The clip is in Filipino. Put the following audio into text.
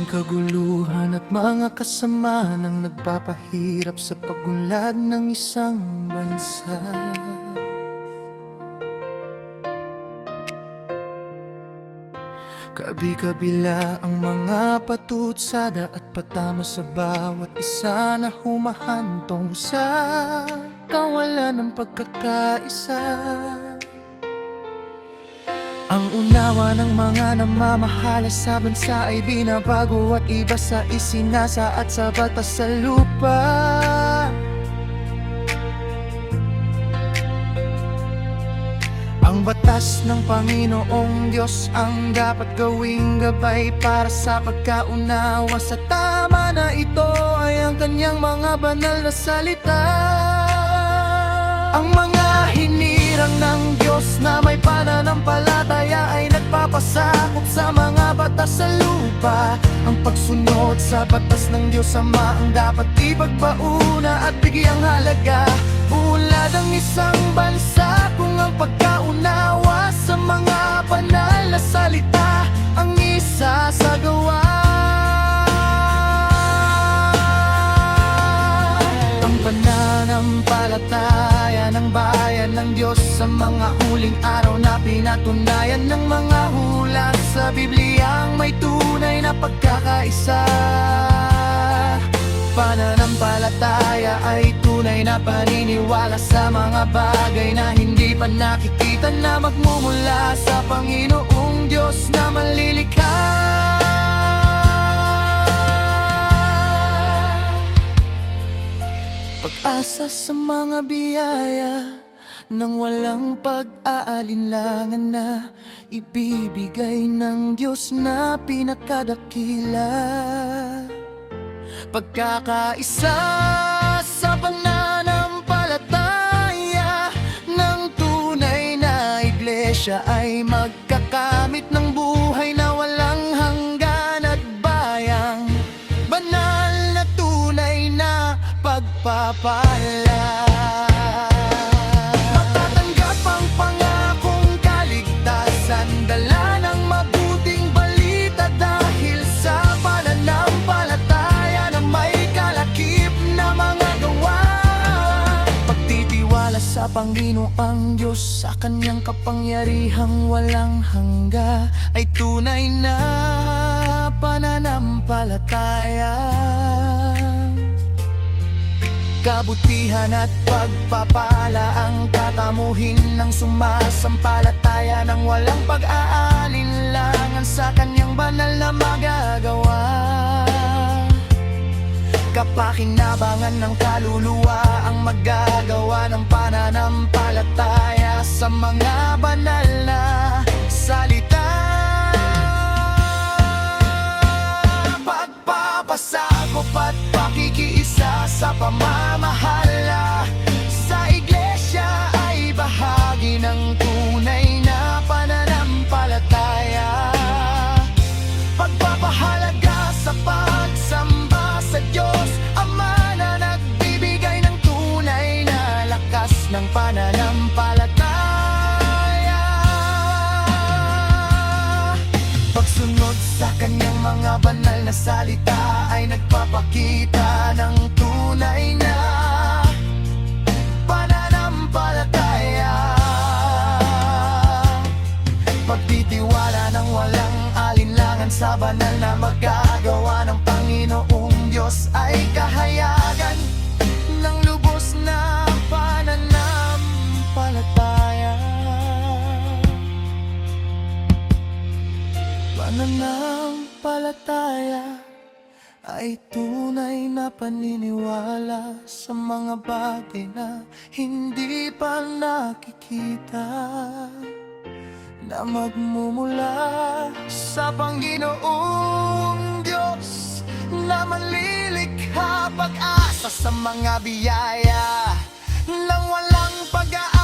kaguluhan at mga kasama nang nagpapahirap sa pagunlad ng isang bansa. Kabi-kabila ang mga patutsada at patama sa bawat isa na humahantong sa kawalan ng pagkakaisa. Ang unawa ng mga namamahala sa bansa ay binabago at iba sa isinasaad sa batas sa lupa. Ang batas ng Panginoong Diyos ang dapat gawing gabay para sa pagkaunawa sa tama na ito ay ang kanyang mga banal na salita. Ang mga hinirang ng Diyos na may pananampalataya ay nagpapasakop sa mga batas sa lupa. Ang pagsunod sa batas ng Diyos Ama ang dapat ipagpauna at bigyang halaga. Ulad ang isang bansa kung ang pagkaunawa sa mga banal na salita ang isasagawa. Ang pananampalataya ng bayan ng Diyos sa mga huling araw na pinatunayan ng mga hula sa Biblia ang may tunay na pagkakaisa. Pananampalataya ay tunay na paniniwala sa mga bagay na hindi pa nakikita na magmumula sa Panginoong Diyos na manlilikha. Pag-asa sa mga biyaya nang walang pag-aalinlangan na ibibigay ng Diyos na pinakadakila. Pagkakaisa sa pananampalataya ng tunay na iglesia ay magkakamit ng buhay na walang hanggan at bayang banal na tunay na pagpapala. Matatanggap ang pangakong kaligtasan, dala ng mabuting balita dahil sa pananampalataya na may kalakip na mga gawa. Pagtitiwala sa Panginoong Diyos sa kanyang kapangyarihang walang hangga ay tunay na pananampalataya. Kabutihan at pagpapala ang tatamuhin ng sumasampalataya ng walang pag-aalinlangan sa kanyang banal na magagawa. Kapakinabangan ng kaluluwa ang magagawa ng pananampalataya sa mga banal na salita. Pagpapasakop at pakikiisa sa pamamahala sa iglesia ay bahagi ng tunay na pananampalataya. Pagpapahalaga sa pagsamba sa Diyos Ama na nagbibigay ng tunay na lakas ng pananampalataya. Pagsunod sa kanyang mga banal na salita ay nagpapakita ng tunay na pananampalataya. Pagtitiwala ng walang alinlangan sa banal na magagawa ng Panginoong Diyos ay kahayagan ng lubos na pananampalataya. Pananampalataya ay tunay na paniniwala sa mga bagay na hindi pa nakikita, na magmumula sa Panginoong Diyos na manlilikha. Pag-asa sa mga biyaya nang walang pag-aalinlangan